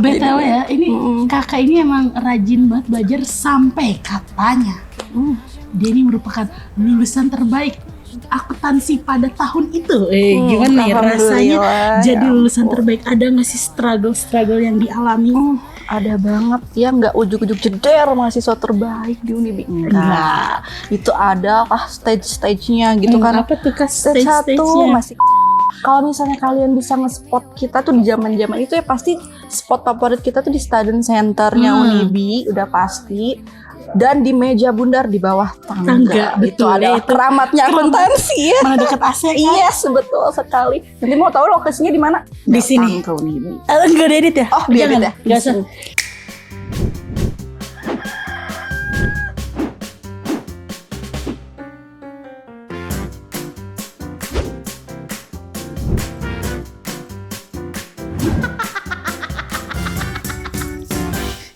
BTW ya, ini kakak ini emang rajin banget belajar sampai katanya dia ini merupakan lulusan terbaik akuntansi pada tahun itu. Gimana nih rasanya jadi lulusan terbaik? Ada nggak sih struggle yang dialami? Ada banget ya, nggak ujuk-ujuk jeder mahasiswa terbaik di Unibi. Enggak. Itu ada stage-stage-nya gitu kan. Apa tuh Kak Stage 1 stage-nya? masih. Kalau misalnya kalian bisa nge-spot kita tuh di zaman-zaman itu ya pasti spot favorit kita tuh di Student Centernya Unibi, udah pasti. Dan di meja bundar di bawah tangga. Itu adalah keramatnya akuntansi ya. Mana dekat AC kan? Yes, betul sekali. Nanti mau tahu lokasinya di mana? Di sini. Ke Unibi. Enggak diedit ya? Oh, diedit ya? Enggak usah.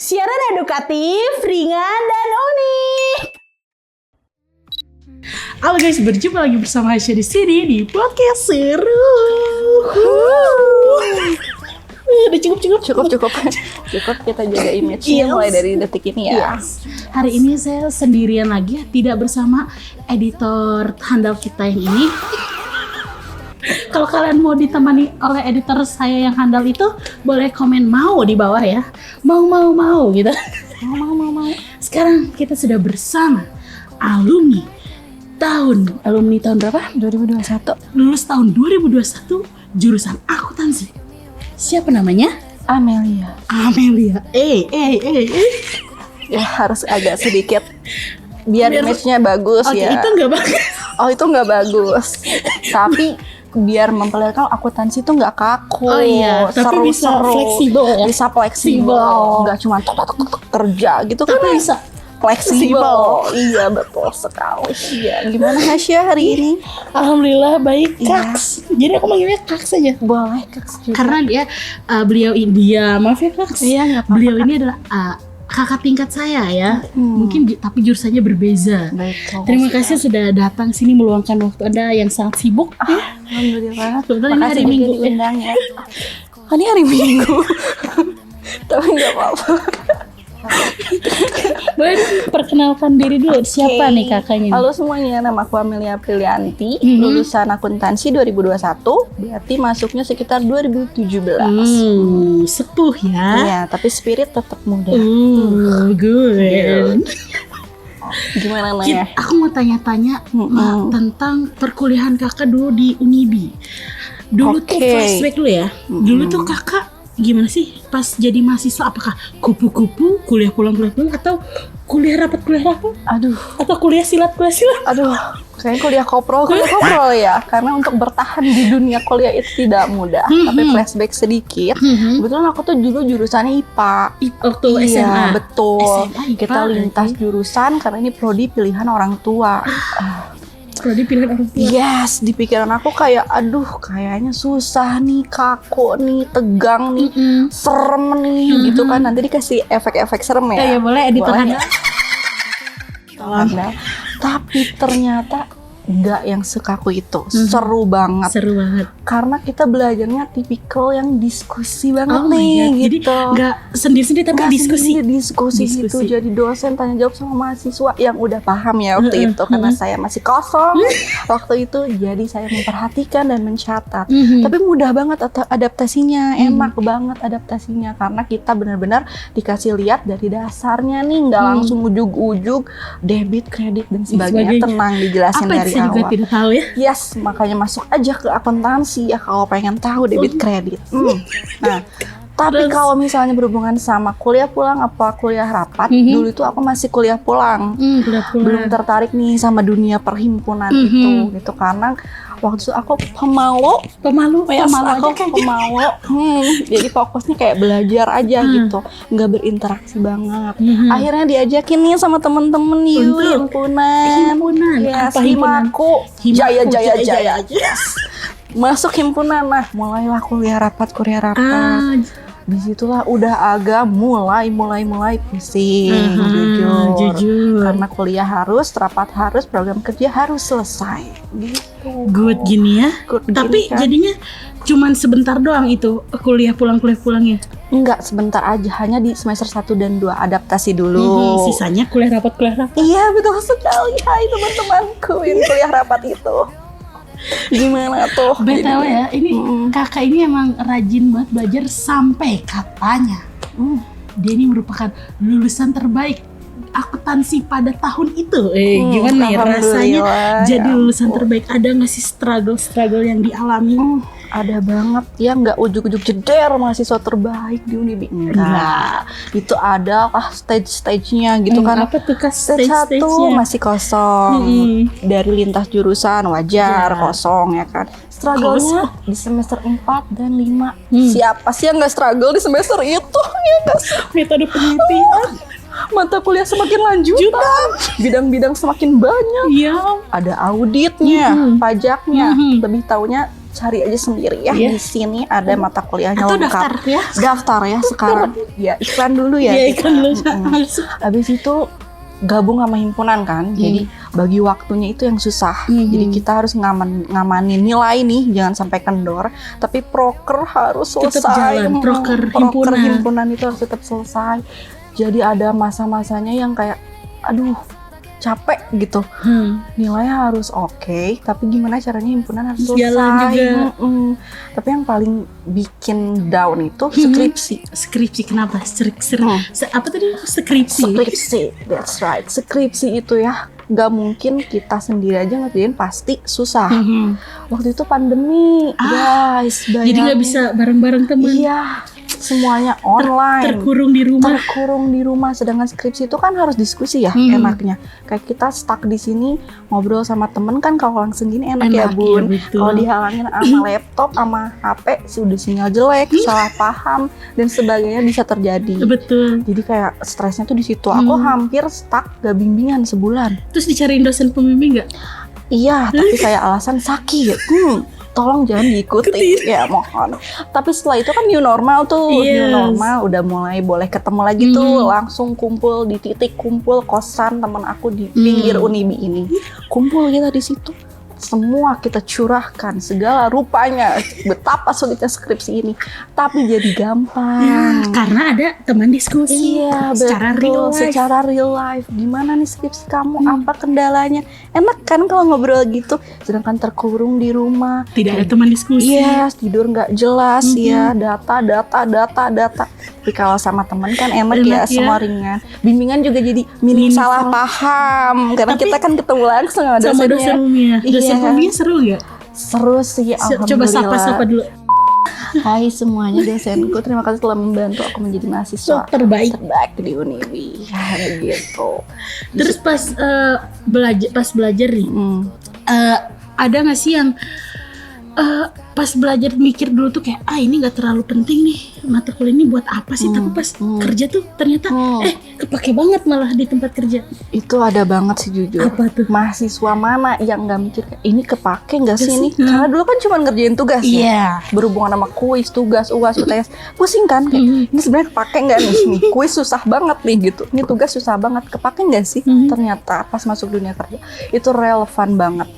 Siaran edukatif, ringan, dan unik. Halo guys, berjumpa lagi bersama Aisyah di sini di podcast seru. Udah cukup. Cukup kita jaga image-nya mulai dari detik ini ya. Hari ini saya sendirian lagi, tidak bersama editor handal kita yang ini. Kalau kalian mau ditemani oleh editor saya yang handal itu, boleh komen mau di bawah ya. Mau gitu. Mau. Sekarang kita sudah bersama alumni tahun berapa? 2021. Lulus tahun 2021 jurusan akuntansi. Siapa namanya? Amelia. Ya harus agak sedikit biar image-nya bagus ya. Itu nggak bagus. Oh, itu nggak bagus. Tapi biar memperlihatkan akuntansi itu nggak kaku. Oh iya, tapi bisa fleksibel ya. Bisa fleksibel. Nggak cuma kerja gitu kan. Tapi bisa fleksibel. Iya, betul sekali. Iya. Gimana Hasya hari ini? Alhamdulillah baik, Kaks. Jadi aku manggilnya Kaks saja. Boleh, Kaks juga. Karena maaf ya Kaks. Iya, nggak apa-apa. Beliau ini adalah kakak tingkat saya ya. Mungkin tapi jurusannya berbeza. Baik, terima kasih sudah datang sini meluangkan waktu Anda yang sangat sibuk. Alhamdulillah. Kebetulan ini hari Minggu ya. Ini hari Minggu. Tapi nggak apa-apa. Boleh perkenalkan diri dulu, siapa nih kakaknya? Halo semuanya, nama aku Amelia Aprilianti, lulusan akuntansi 2021, berarti masuknya sekitar 2017. Sepuh ya. Iya, tapi spirit tetap muda. Good. Gimana Naya? Aku mau tanya-tanya tentang perkuliahan kakak dulu di Unibi. Dulu tuh flashback dulu ya. Dulu tuh kakak gimana sih pas jadi mahasiswa? Apakah kupu-kupu kuliah pulang atau kuliah rapat? Aduh. Atau kuliah silat? Aduh, kayaknya kuliah koprol ya. Karena untuk bertahan di dunia kuliah itu tidak mudah. Tapi flashback sedikit. Kebetulan aku tuh dulu jurusannya IPA. Waktu SMA. Iya, betul. SMA, IPA, kita lintas jurusan karena ini prodi pilihan orang tua. Prodi pilihan orang tua. Yes, di pikiran aku kayak aduh kayaknya susah nih, kaku nih, tegang nih, serem nih gitu kan. Nanti dikasih efek-efek serem ya. Ya boleh editor Anda. Tapi ternyata nggak yang sekaku itu. Seru banget. Karena kita belajarnya tipikal yang diskusi banget nih gitu. Jadi nggak sendiri-sendiri tapi diskusi gitu. Jadi dosen tanya jawab sama mahasiswa yang udah paham ya waktu itu. Karena saya masih kosong waktu itu. Jadi saya memperhatikan dan mencatat. Tapi mudah banget adaptasinya. Enak banget adaptasinya. Karena kita benar-benar dikasih lihat dari dasarnya nih. Nggak langsung ujug-ujug debit, kredit dan sebagainya. Tenang dijelasin dari saya juga tidak tahu ya. Yes, makanya masuk aja ke akuntansi ya kalau pengen tahu debit kredit. Nah, tapi kalau misalnya berhubungan sama kuliah pulang apa kuliah rapat, dulu itu aku masih kuliah pulang. Belum tertarik nih sama dunia perhimpunan itu gitu karena waktu itu aku pemalu. Jadi fokusnya kayak belajar aja gitu, nggak berinteraksi banget. Akhirnya diajakin nih sama temen-temen himpunan. Apa himpunan? Jaya. Yes. Masuk himpunan, nah mulailah kuliah rapat. Disitulah udah agak mulai pusing, jujur. Karena kuliah harus, rapat harus, program kerja harus selesai. Gitu. Good gini ya. Tapi kan? jadinya cuman sebentar doang itu kuliah pulangnya. Enggak, sebentar aja, hanya di semester 1 dan 2 adaptasi dulu. Sisanya kuliah rapat. Iya, betul sekali. Hai teman-temanku yang kuliah rapat itu. Gimana tuh? BTW ya, ini Mm-mm. kakak ini emang rajin banget belajar sampai katanya dia ini merupakan lulusan terbaik akuntansi pada tahun itu. Gimana nih rasanya Alhamdulillah, jadi ya lulusan ampun. terbaik? Ada nggak sih struggle yang dialami? Ada banget ya, nggak ujuk-ujuk jeder mahasiswa terbaik di Unibi. Enggak. Itu ada stage-stage-nya gitu kan. Apa tuh Kak Stage 1 stage-stage-nya? masih kosong. Dari lintas jurusan wajar Ya. kosong ya kan. Struggle-nya di semester 4 dan 5. Siapa sih yang nggak struggle di semester itu? Ya nggak sih? Metode penelitian. Mata kuliah semakin lanjutan, bidang-bidang semakin banyak. Iya. Ada auditnya, pajaknya. Lebih taunya cari aja sendiri ya. Iya. Di sini ada mata kuliahnya Atau lengkap. daftar ya? Daftar ya sekarang. Ya iklan dulu ya. Iya, kita. iklan dulu. Habis itu gabung sama himpunan kan. Jadi bagi waktunya itu yang susah. Jadi kita harus ngamanin nilai nih, jangan sampai kendor. Tapi proker harus Tetap selesai. jalan, proker himpunan itu harus tetap selesai. Jadi ada masa-masanya yang kayak aduh capek gitu. Nilainya harus oke, tapi gimana caranya himpunan harus selesai. Jalan juga. Tapi yang paling bikin down itu skripsi. Skripsi kenapa? Apa tadi? Skripsi. That's right. Skripsi itu ya gak mungkin kita sendiri aja ngerjain, pasti susah. Waktu itu pandemi, guys. Jadi nggak bisa bareng-bareng teman. Iya, semuanya online. Terkurung di rumah. Sedangkan skripsi itu kan harus diskusi ya, enaknya. Kayak kita stuck di sini ngobrol sama temen kan, kalau langsung gini enak ya bun. Ya, betul. Kalau dihalangin sama laptop, sama HP, sudah sinyal jelek, salah paham dan sebagainya bisa terjadi. Betul. Jadi kayak stresnya tuh di situ. Aku hampir stuck gak bimbingan sebulan. Terus dicariin dosen pembimbing nggak? Iya, tapi kayak alasan sakit. Tolong jangan diikuti ya, mohon. Tapi setelah itu kan new normal tuh. New normal udah mulai boleh ketemu lagi tuh, langsung kumpul di titik kumpul kosan teman aku di pinggir Unibi ini. Kumpul kita di situ. Semua kita curahkan segala rupanya, betapa sulitnya skripsi ini, tapi jadi gampang. Ya, karena ada teman diskusi. Iya, secara betul. real life. Secara real life. Gimana nih skripsi kamu? Apa kendalanya? Enak kan kalau ngobrol gitu. Sedangkan terkurung di rumah. Tidak ada teman diskusi. Iya, tidur nggak jelas ya. Data. Tapi kalau sama teman kan enak ya, semua ringan. Bimbingan juga jadi minim salah paham. Karena kita kan ketemu langsung sama dosennya. dosennya. Dosen Iya. pembimbing seru nggak? Seru sih, alhamdulillah. Coba sapa dulu. Hai semuanya dosenku, terima kasih telah membantu aku menjadi mahasiswa terbaik di Unibi. Ya gitu. Terus pas belajar nih, ada nggak sih yang pas belajar mikir dulu tuh kayak ini nggak terlalu penting nih mata kuliah ini buat apa sih? Tapi pas kerja tuh ternyata kepake banget malah di tempat kerja. Itu ada banget sih jujur. Apa tuh? Mahasiswa mana yang nggak mikir kayak ini kepake nggak sih ini? Karena dulu kan cuma ngerjain tugas ya, berhubungan sama kuis, tugas, UAS, UTS, pusing kan? Kayak, ini sebenarnya kepake nggak nih? Nih kuis susah banget nih gitu. Ini tugas susah banget, kepake nggak sih? Ternyata pas masuk dunia kerja itu relevan banget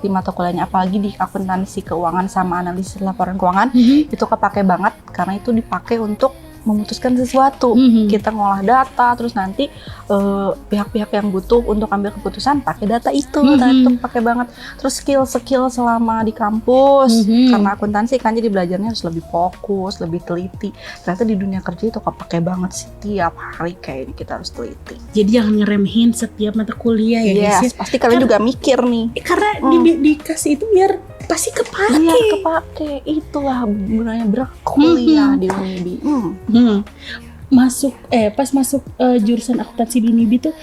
di mata kuliahnya, apalagi di akuntansi keuangan sama analisis laporan keuangan. Itu kepake banget karena itu dipakai untuk memutuskan sesuatu. Kita ngolah data, terus nanti pihak-pihak yang butuh untuk ambil keputusan pakai data itu. Nah, itu pakai banget. Terus skill selama di kampus, karena akuntansi kan jadi belajarnya harus lebih fokus, lebih teliti. Ternyata di dunia kerja itu kepake banget sih, tiap hari kayak ini kita harus teliti. Jadi jangan ngeremehin setiap mata kuliah ya guys ya. Pasti kalian juga mikir nih. Karena dikasih itu biar pasti kepake. Iya, kepake. Itulah gunanya berkuliah di Unibi. Pas masuk jurusan akuntansi di Unibi tuh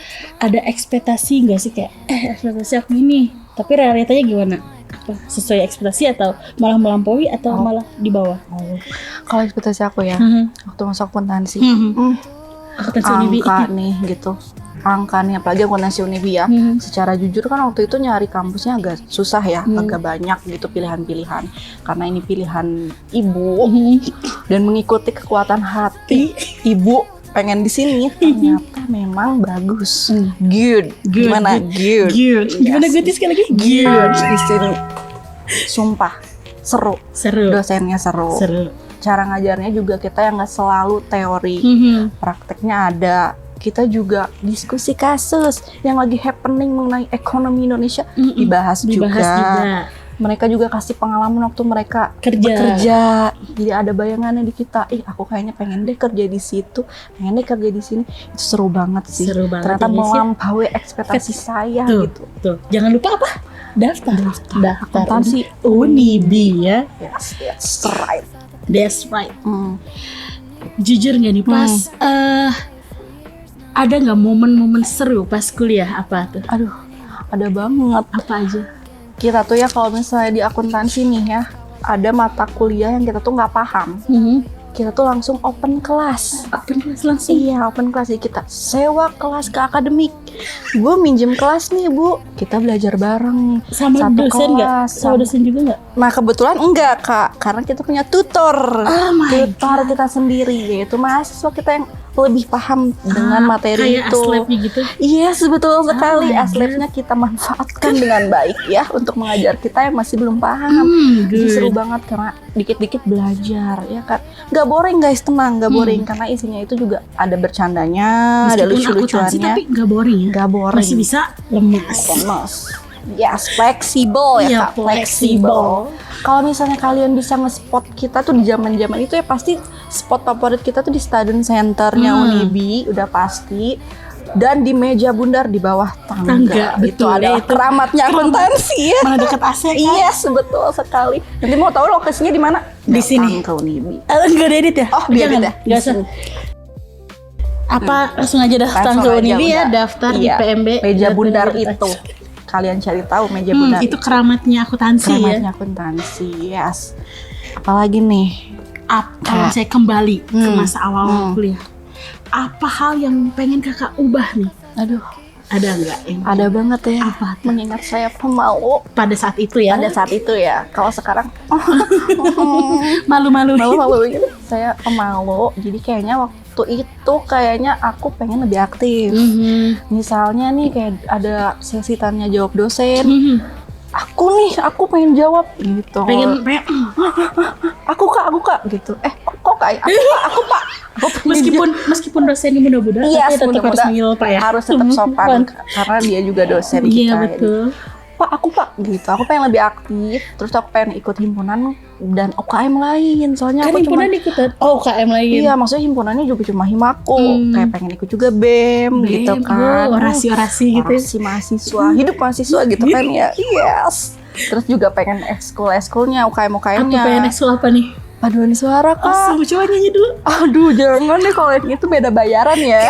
ada ekspektasi nggak sih kayak ekspektasi aku gini, tapi realitanya gimana? Apa sesuai ekspektasi atau malah melampaui atau malah di bawah? Kalau ekspektasi aku ya, waktu masuk akuntansi, akuntansi Unibi angka nih gitu. Angka nih, apalagi akuntansi Unibi ya. Secara jujur kan waktu itu nyari kampusnya agak susah ya, agak banyak gitu pilihan-pilihan. Karena ini pilihan ibu dan mengikuti kekuatan hati ibu pengen di sini. Ternyata memang bagus. Good. Gimana? Good. Gimana good sekali lagi? Good di sini. Sumpah seru. Dosennya seru. cara ngajarnya juga kita yang nggak selalu teori, prakteknya ada. Kita juga diskusi kasus yang lagi happening mengenai ekonomi Indonesia dibahas juga. Mereka juga kasih pengalaman waktu mereka bekerja. Jadi ada bayangannya di kita, aku kayaknya pengen deh kerja di situ, pengen deh kerja di sini. Itu seru banget sih. Ternyata melampaui ekspektasi saya gitu. Tuh, jangan lupa apa? Daftar akuntansi Unibi ya. Yes, that's right. Jujur nggak nih pas ada nggak momen-momen seru pas kuliah apa tuh? Aduh, ada banget. Apa aja? Kita tuh ya kalau misalnya di akuntansi nih ya, ada mata kuliah yang kita tuh nggak paham. Kita tuh langsung open kelas. Open kelas langsung? Iya, open kelas. Jadi kita sewa kelas ke akademik. Bu minjem kelas nih Bu, kita belajar bareng nih. Sama satu dosen nggak? kelas. Sama dosen juga nggak? Nah kebetulan enggak Kak, karena kita punya tutor. Tutor kita sendiri, yaitu mahasiswa kita yang lebih paham dengan materi kayak itu. aslabnya gitu? Yes, betul sekali. Aslabnya kita manfaatkan dengan baik ya untuk mengajar kita yang masih belum paham. Jadi seru banget karena dikit-dikit belajar ya kan. Gak boring guys, tenang, gak boring karena isinya itu juga ada bercandanya, ada lucu-lucuannya. Tapi gak boring ya? Gak boring. Masih bisa lemas. Yes, fleksibel ya Iya, Kak, fleksibel. Kalau misalnya kalian bisa nge-spot kita tuh di zaman-zaman itu ya pasti spot favorit kita tuh di Student Centernya Unibi, udah pasti. Dan di meja bundar di bawah tangga. Itu adalah keramatnya akuntansi ya. Mana dekat AC kan? Yes, betul sekali. Nanti mau tahu lokasinya di mana? Di sini. Ke Unibi. Enggak ada edit ya? Oh, jangan. Enggak usah. Apa langsung aja daftar ke Unibi ya, daftar di PMB. Meja bundar itu. Kalian cari tahu meja bundar. Itu keramatnya akuntansi ya. Keramatnya akuntansi, yes. Apalagi nih? Kalau saya kembali ke masa awal kuliah, apa hal yang pengen kakak ubah nih? Aduh, ada nggak? Ada banget ya. Apa? Mengingat saya pemalu pada saat itu ya. Pada saat itu ya. Kalau sekarang malu-malu gitu. Saya pemalu. Jadi kayaknya waktu itu kayaknya aku pengen lebih aktif. Misalnya nih kayak ada sesi tanya jawab dosen. Aku pengen jawab gitu. Pengen aku kak gitu. Kok kak? Aku pak. Meskipun dosennya muda-muda, tapi tetap harus manggil Pak ya. Harus tetap sopan karena dia juga dosen kita. Iya betul. Pak gitu. Aku pengen lebih aktif. Terus aku pengen ikut himpunan dan UKM lain. Soalnya kan aku himpunan ikutan. Oh, UKM lain. Iya, maksudnya himpunannya juga cuma himaku. Kayak pengen ikut juga BEM gitu kan. Orasi-orasi gitu. Orasi mahasiswa, hidup mahasiswa gitu kan ya. Yes. Terus juga pengen ekskulnya, UKM-UKM-nya. Apa pengen ekskul apa nih? Paduan suara Kak. Coba nyanyi dulu. Aduh, jangan deh kalau itu beda bayaran ya.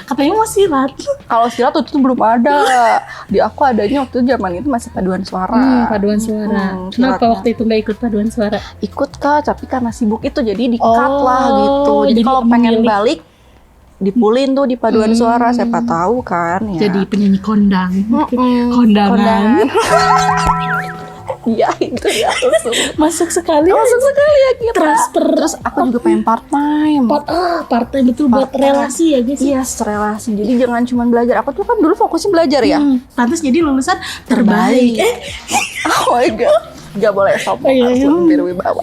Katanya mau silat. Kalau silat waktu itu belum ada. Di aku adanya waktu itu zaman itu masih paduan suara. Paduan suara. Kenapa waktu itu nggak ikut paduan suara? Ikut Kak, tapi karena sibuk itu jadi di-cut lah gitu. Jadi kalau pengen balik dipulin tuh di paduan suara, siapa tahu kan ya. Jadi penyanyi kondang. Kondangan. Iya itu ya masuk sekali ya kita. Terus aku juga pengen part time betul buat relasi ya guys. Iya, relasi. Jadi jangan cuma belajar. Aku tuh kan dulu fokusnya belajar ya. Pantas jadi lulusan terbaik. Oh my god. Gak boleh sombong, harus berwibawa.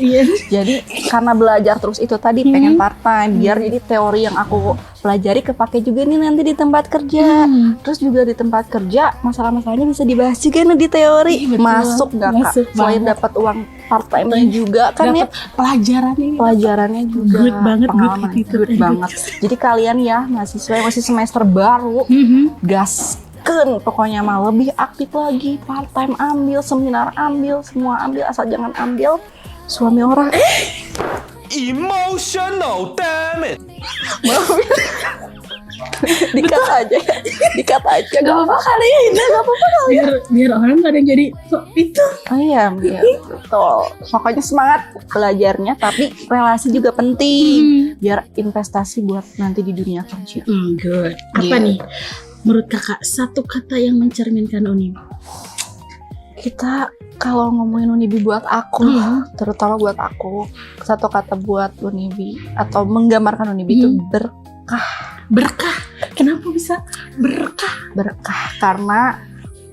Jadi karena belajar terus itu tadi pengen part time biar jadi teori yang aku pelajari kepake juga nih nanti di tempat kerja. Terus juga di tempat kerja masalah-masalahnya bisa dibahas juga nih di teori. Masuk gak Kak? Selain dapat uang part time juga kan ya. Pelajarannya juga. Good banget. Jadi kalian ya mahasiswa yang masih semester baru, gas. Pokoknya mah lebih aktif lagi, part time ambil, seminar ambil, semua ambil, asal jangan ambil suami orang. Emotional, damn it. Dikat aja. Gak apa-apa kali ya, gak apa-apa kali. Biar orang gak ada yang jadi itu. Oh iya, betul. Pokoknya semangat belajarnya, tapi relasi juga penting. Biar investasi buat nanti di dunia kerja. Good. Apa nih? Menurut kakak, satu kata yang mencerminkan Unibi? Kita kalau ngomongin Unibi buat aku, terutama buat aku, satu kata buat Unibi atau menggambarkan Unibi itu berkah. Berkah? Kenapa bisa berkah? Berkah karena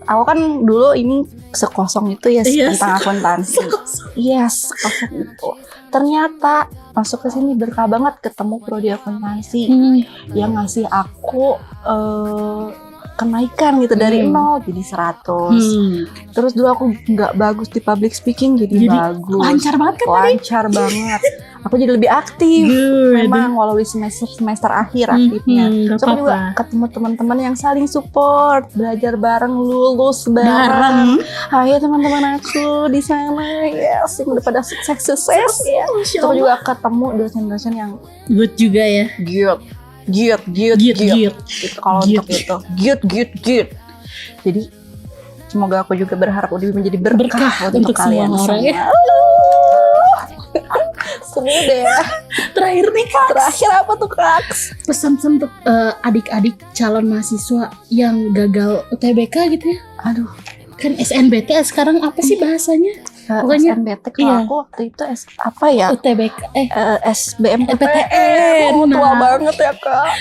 aku kan dulu ini sekosong itu ya tentang akuntansi. Yes, sekosong itu. ternyata masuk ke sini berkah banget ketemu prodi akuntansi yang ngasih aku kenaikan gitu dari 0 jadi 100. Terus dulu aku nggak bagus di public speaking jadi bagus. Lancar banget kan tadi? Lancar banget. Aku jadi lebih aktif. Memang walau di semester akhir aktifnya. So, aku juga ketemu teman-teman yang saling support, belajar bareng, lulus bareng. Ayo teman-teman aku di sana, yes, yang udah pada sukses ya. So, aku juga ketemu dosen-dosen yang good juga ya. Good. Gitu, kalau untuk itu good. Jadi semoga aku juga berharap udah menjadi berkah untuk kalian semua orang ya. Seru deh. Terakhir nih Kak. Terakhir apa tuh Kak? Pesan untuk adik-adik calon mahasiswa yang gagal UTBK gitu ya. Aduh, kan SNBT sekarang apa sih bahasanya? Pokoknya SNBT kalau aku waktu itu apa ya? UTBK SBMPTN. Tua banget ya Kak.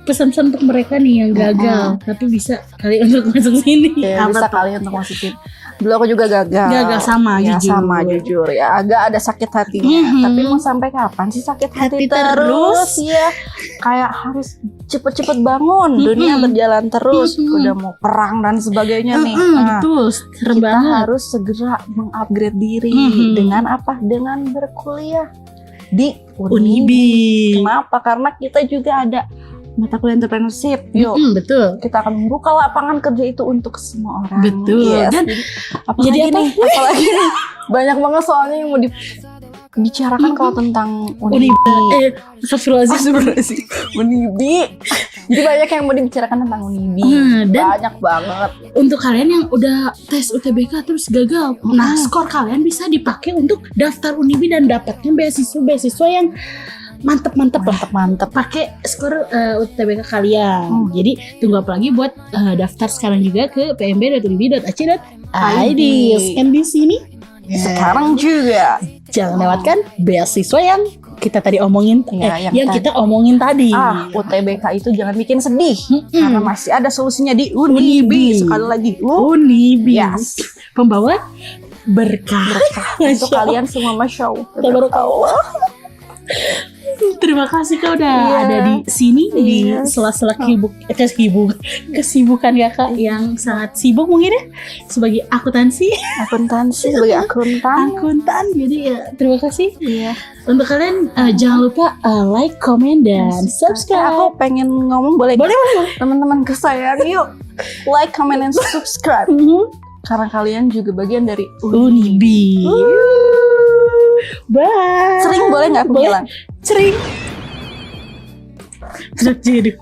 Pesan-pesan untuk mereka nih yang gagal tapi bisa kali untuk masuk sini. Ya, bisa kali untuk masukin. Dulu aku juga gagal sama ya, jujur. Sama jujur ya, agak ada sakit hatinya. Tapi mau sampai kapan sih sakit hati terus? Ya, kayak harus cepet-cepet bangun. Dunia berjalan terus. Udah mau perang dan sebagainya nih. Betul, serem kita banget. harus segera mengupgrade diri dengan apa? Dengan berkuliah di Unibi. Kenapa? Karena kita juga ada mata kuliah entrepreneurship. Yuk, betul. kita akan membuka lapangan kerja itu untuk semua orang. Betul. Yes. Dan apalagi nih, banyak banget soalnya yang mau dibicarakan kalau tentang Unibi. Unibi. Jadi banyak yang mau dibicarakan tentang Unibi. Dan banyak banget. Untuk kalian yang udah tes UTBK terus gagal, nah skor kalian bisa dipakai untuk daftar Unibi dan dapatnya beasiswa yang mantep pakai skor UTBK kalian. Jadi tunggu apa lagi buat daftar sekarang juga ke pmb.unibi.ac.id. Scan di sini. Sekarang juga jangan lewatkan beasiswa yang kita tadi omongin, yang kita omongin tadi. UTBK itu jangan bikin sedih karena masih ada solusinya di Unibi. Sekali lagi Unibi. Yes. Pembawa berkah. Untuk kalian semua, Masya Allah. Terima kasih kau udah ada di sini di sela-sela kesibukan ya Kak yang sangat sibuk mungkin ya sebagai akuntansi sebagai akuntan. Jadi ya terima kasih. Untuk kalian jangan lupa like, comment dan subscribe. Aku pengen ngomong boleh. Teman-teman kesayang yuk like, comment dan subscribe. Karena kalian juga bagian dari Unibi. Bye. Sering boleh nggak aku bilang? Sering. Jerak jeduk.